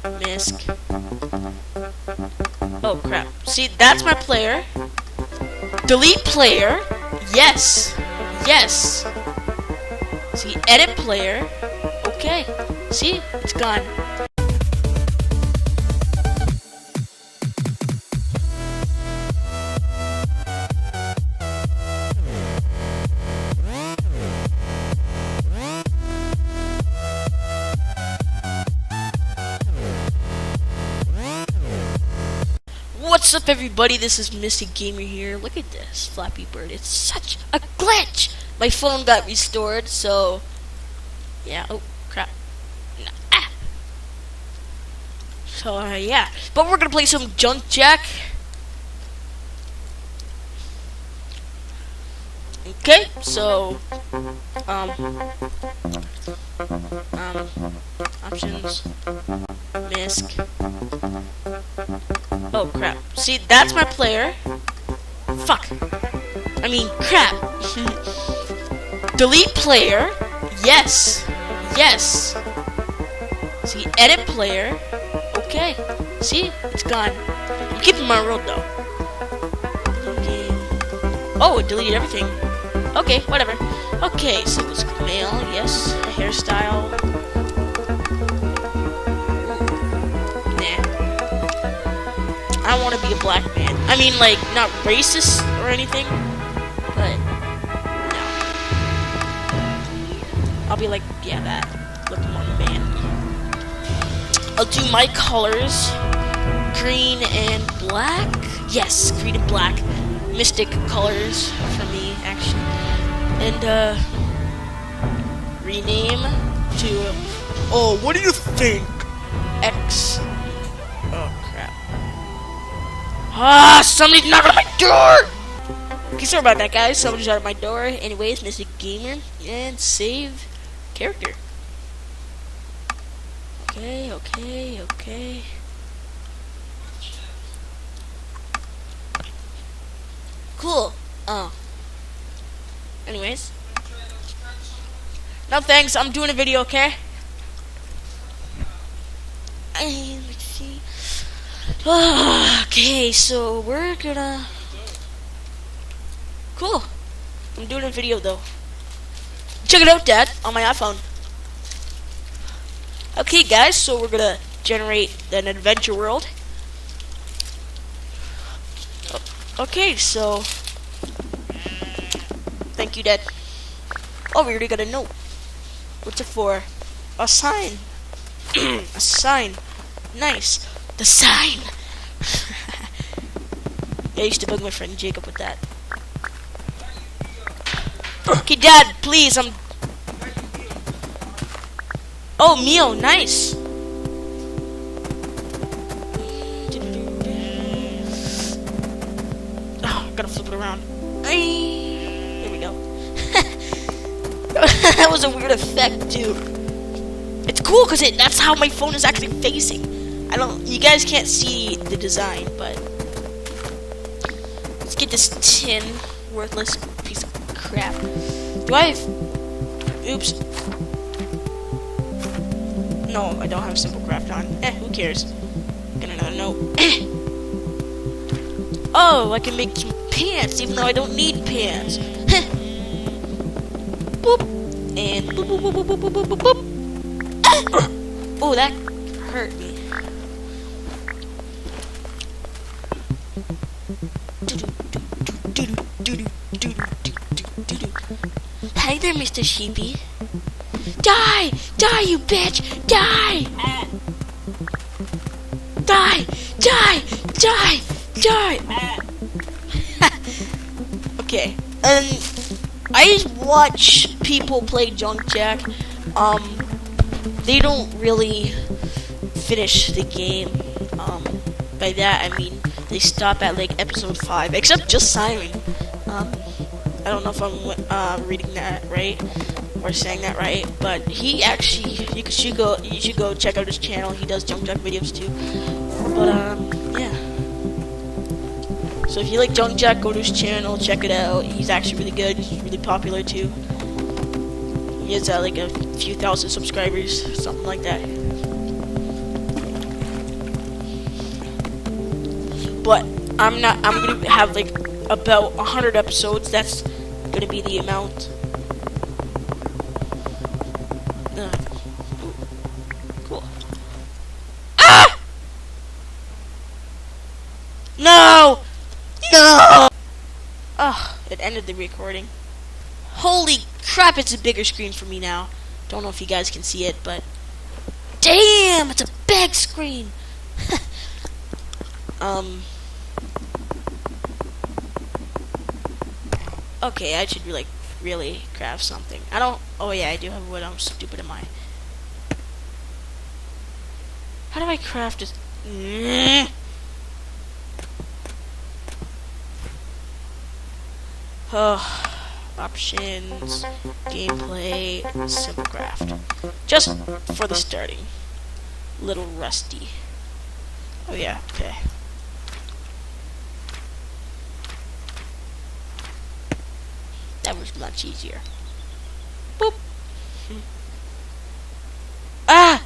Misk. Oh crap. See, that's my player. Delete player. Yes. Yes. See, edit player. Okay. See, it's gone. What's up, everybody? This is Mystic Gamer here. Look at this Flappy Bird. It's such a glitch. My phone got restored, so yeah. Oh crap. Ah. So yeah, but we're gonna play some Junk Jack. Okay, so options, Misk. Oh crap. See, that's my player. Fuck. I mean, crap. Delete player. Yes. Yes. See, edit player. Okay. See, it's gone. I'm keeping my world though. Oh, it deleted everything. Okay, whatever. Okay, so it's male, yes. A hairstyle. I don't want to be a black man. I mean, like, not racist or anything, but no. I'll be like, yeah, that. Look more man. I'll do my colors. Green and black. Yes, green and black. Mystic colors for me, actually. And, rename to, oh, what do you think? X. Oh, crap. Ah, somebody's knocking on my door! Okay, sorry about that, guys. Somebody's out of my door. Anyways, Mystic Gamer. And save character. Okay, okay, okay. Cool. Oh. Anyways. No thanks, I'm doing a video, okay? Let's see. Okay, so we're gonna... Cool. I'm doing a video though. Check it out, Dad, on my iPhone. Okay, guys, so we're gonna generate an adventure world. Okay, so... Thank you, Dad. Oh, we already got a note. What's it for? A sign. A sign. Nice. The sign. I used to bug my friend Jacob with that. Okay, Dad, please, I'm... Oh, Mio, nice. Oh, gotta flip it around. There we go. That was a weird effect, too. It's cool because that's how my phone is actually facing. You guys can't see the design, but let's get this tin, worthless piece of crap. Do I have, oops. No, I don't have Simple Craft on. Who cares? Get another note. Oh, I can make some pants, even though I don't need pants. Boop. And boop, boop, boop, boop, boop, boop, boop. Oh, that hurt me. Hi there, Mr. Sheepy. Die! Die, you bitch! Die! Die! Die! Die! Die! Okay, I watch people play Junk Jack. They don't really finish the game. By that I mean they stop at like episode 5, except Just Siren. I don't know if I'm reading that right or saying that right, but he actually you should go check out his channel. He does Junk Jack videos too. But yeah. So if you like Junk Jack, go to his channel, check it out. He's actually really good. He's really popular too. He has like a few thousand subscribers, something like that. but I'm gonna have like about 100 episodes. That's gonna be the amount. Cool. Ah! No! No! Ugh, it ended the recording. Holy crap, it's a bigger screen for me now. Don't know if you guys can see it, but damn, it's a big screen. Okay, I should really craft something. I don't. Oh yeah, I do have wood. How stupid am I? How do I craft this? Options, gameplay, simple craft. Just for the starting. Little rusty. Oh yeah, okay. That was much easier. Boop. Ah!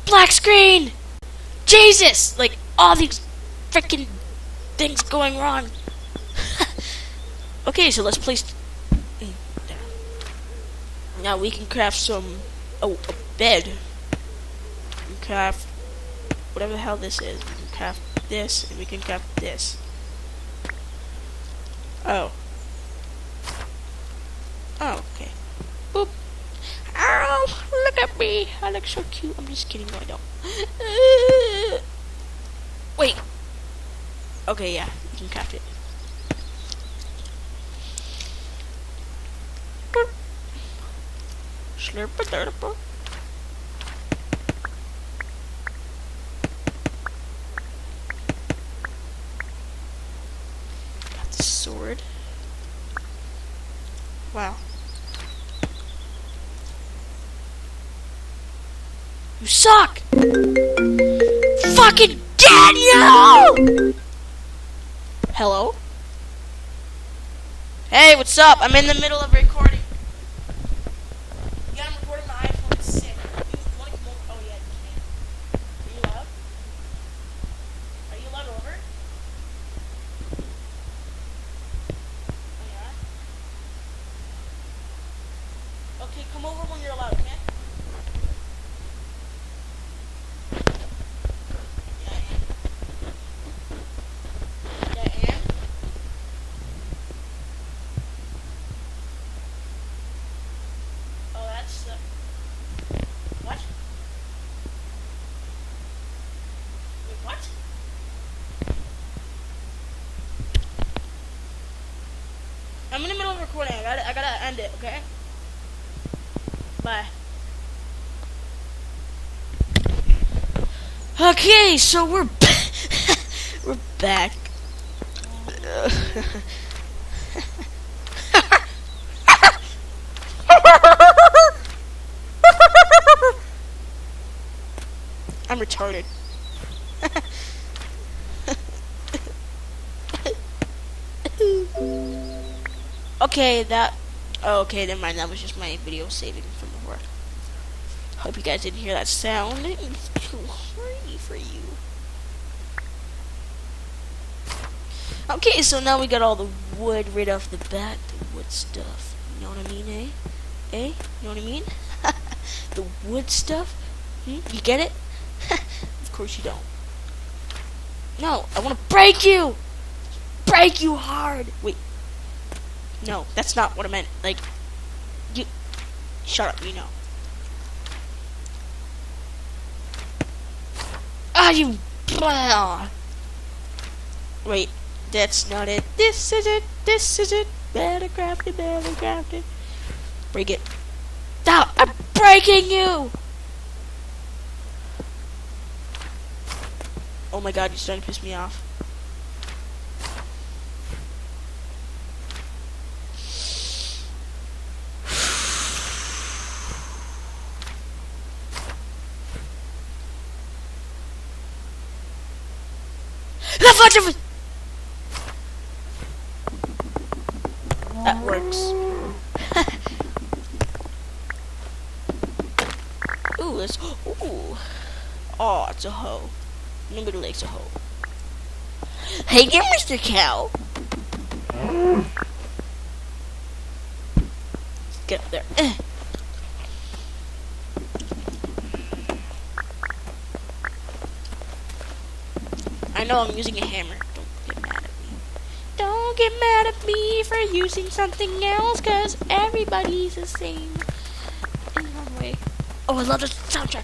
Black screen! Jesus! Like, all these freaking things going wrong. Okay, so let's place... Now we can craft some... Oh, a bed. We can craft... whatever the hell this is. We can craft this, and we can craft this. Oh. Oh, okay. Boop. Ow! Look at me! I look so cute. I'm just kidding. No, I don't. Wait. Okay, yeah. You can craft it. Slurp-a-derp-a. Got the sword. Wow. You suck! Fucking Daniel! Hello? Hey, what's up? I'm in the middle of recording. Yeah, I'm recording my iPhone 6. You want to come over? Oh, yeah, you can. Are you loud? Are you loud over? Oh, yeah? Okay, come over when you're loud, okay? I'm in the middle of recording. I gotta end it, okay? Bye. Okay, so we're we're back. I'm retarded. Okay, okay, never mind. That was just my video saving from before. Hope you guys didn't hear that sound. It's too hurry for you. Okay, so now we got all the wood right off the bat. The wood stuff. You know what I mean, eh? Eh? You know what I mean? The wood stuff? You get it? Of course you don't. No, I want to break you! Break you hard! Wait. No, that's not what I meant. Like, you... Shut up, you know. Ah, you... Blah. Wait, that's not it. This is it. This is it. Better craft it, better craft it. Break it. Stop! I'm breaking you! Oh my god, you're starting to piss me off. That works. Ooh, it's ooh. Oh, it's a hoe. Nobody likes a hoe. Hey there, Mr. Cow. Get up there. I know I'm using a hammer. Don't get mad at me. Don't get mad at me for using something else, cause everybody's the same in one way. Oh, I love this soundtrack.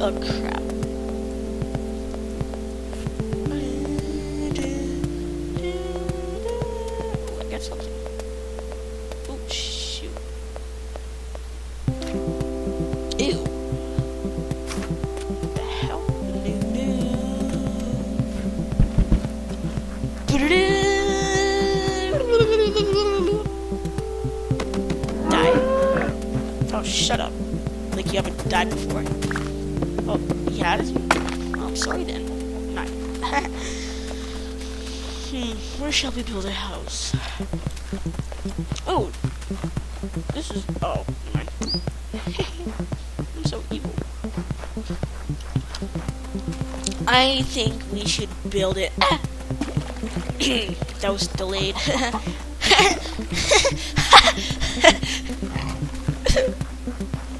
Oh crap. Oh, I got something. Oh shoot. Ew. What the hell? Die. Oh, shut up. Like you haven't died before. Oh, he has? Oh, I'm sorry then. Not. Where shall we build a house? Oh, this is. Oh, never mind. I'm so evil. I think we should build it. That was delayed.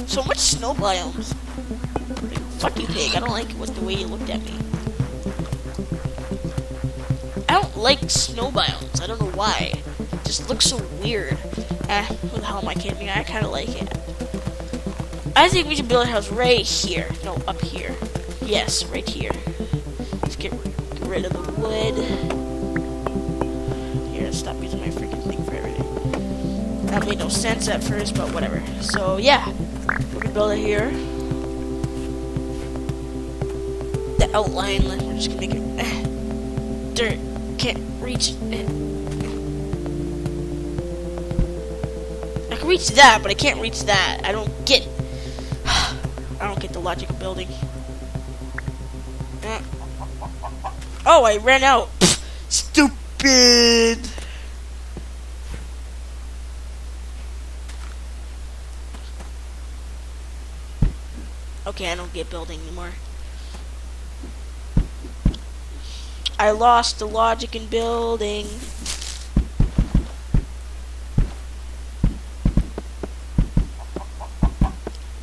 So much snow biomes. Fuck you, pig. I don't like the way you looked at me. I don't like snow biomes. I don't know why. It just looks so weird. Who the hell am I kidding? I kind of like it. I think we should build a house right here. No, up here. Yes, right here. Let's get rid of the wood. Here, stop using my freaking thing for everything. That made no sense at first, but whatever. So, yeah. We're gonna build it here. The outline, we're just gonna make it dirt. Can't reach it. I can reach that, but I can't reach that. I don't get the logic of building. Oh, I ran out. Stupid. Okay, I don't get building anymore. I lost the logic in building.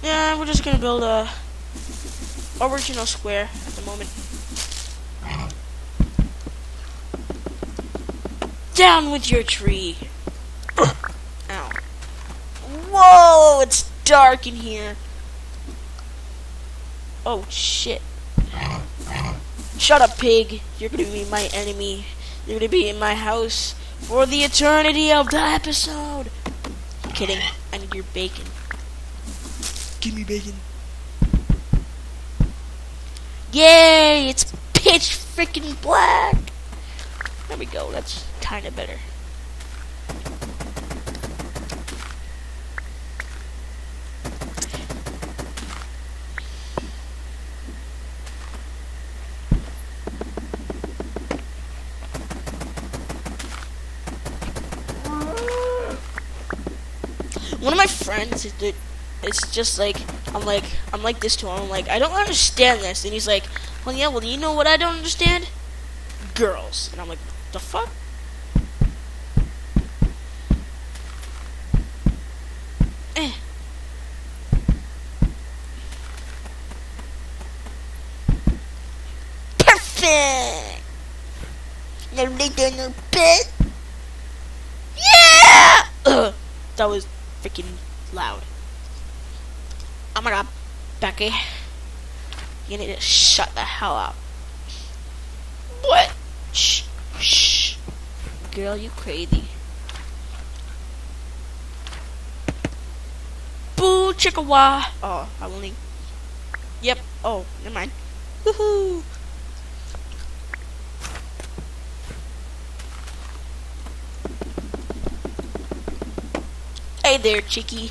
Yeah, we're just gonna build a original square at the moment. Down with your tree. Ow. Whoa, it's dark in here. Oh shit. Shut up, pig. You're gonna be my enemy. You're gonna be in my house for the eternity of the episode. I'm kidding. I need your bacon. Give me bacon. Yay! It's pitch freaking black. There we go. That's kind of better. One of my friends, it's just like I'm like this to him. I'm like, I don't understand this, and he's like, well, yeah, well, you know what I don't understand? Girls. And I'm like, the fuck? Perfect. Now lay down your bed. Yeah. That was freaking loud. Oh my god, Becky. You need to shut the hell up. What? Shh. Shh. Girl, you crazy. Boo, chickawa. Oh, I will link. Yep. Oh, never mind. Woohoo. Hey there, chickie.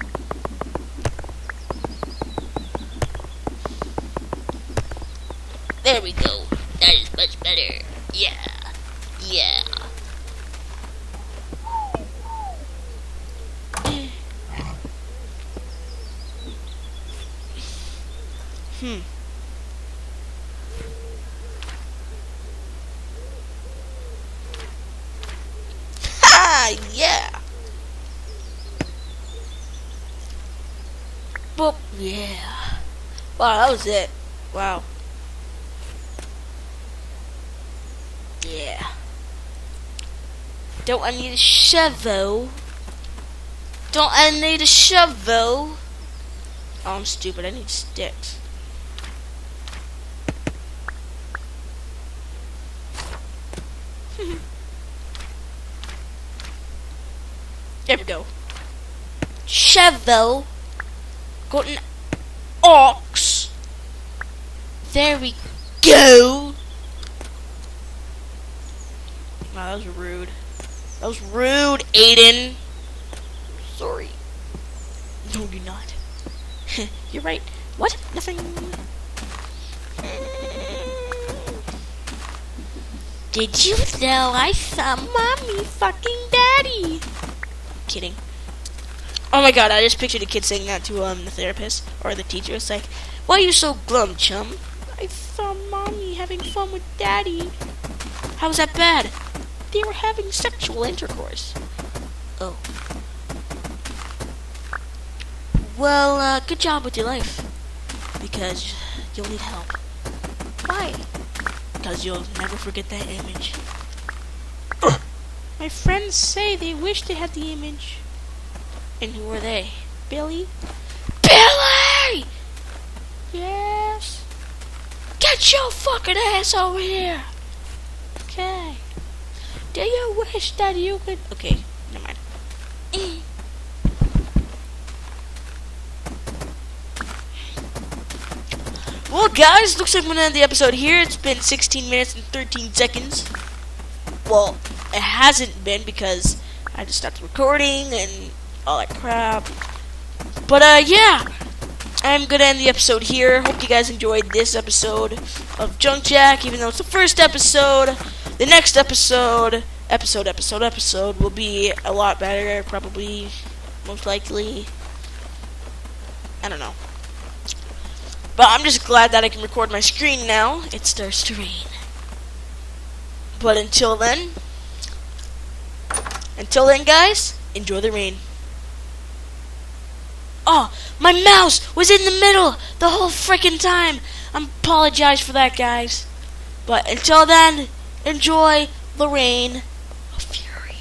much better. Yeah. Yeah. Ha! Yeah. Boop. Yeah. Wow, that was it. Wow. Yeah. Don't I need a shovel? Don't I need a shovel? Oh, I'm stupid. I need sticks. There we go. Shovel. Got an ox. There we go. Wow, that was rude. That was rude, Aiden. Sorry. No, you're not. You're right. What? Nothing. Did you know I saw mommy fucking daddy? Kidding. Oh my god, I just pictured a kid saying that to the therapist or the teacher. It's like, why are you so glum, chum? I saw mommy having fun with daddy. How was that bad? They were having sexual intercourse. Oh. Well, good job with your life. Because you'll need help. Why? Because you'll never forget that image. My friends say they wish they had the image. And who are they? Billy? Billy! Yes? Get your fucking ass over here! Okay. Do you wish that you could... Okay, never mind. Well, guys, looks like I'm gonna end the episode here. It's been 16 minutes and 13 seconds. Well, it hasn't been because I just stopped recording and all that crap. But, yeah. I'm gonna end the episode here. Hope you guys enjoyed this episode of Junk Jack, even though it's the first episode. The next episode will be a lot better, probably, most likely. I don't know. But I'm just glad that I can record my screen now. It starts to rain. But until then, guys, enjoy the rain. Oh, my mouse was in the middle the whole freaking time. I apologize for that, guys. But until then, enjoy the rain of fury.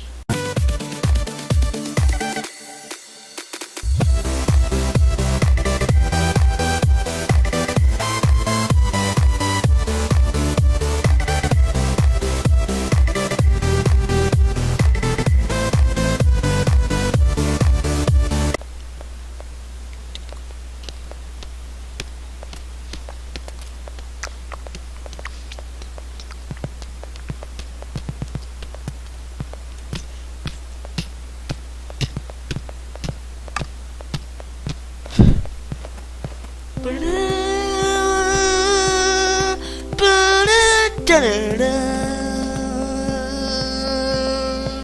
Da-da-da-da-da.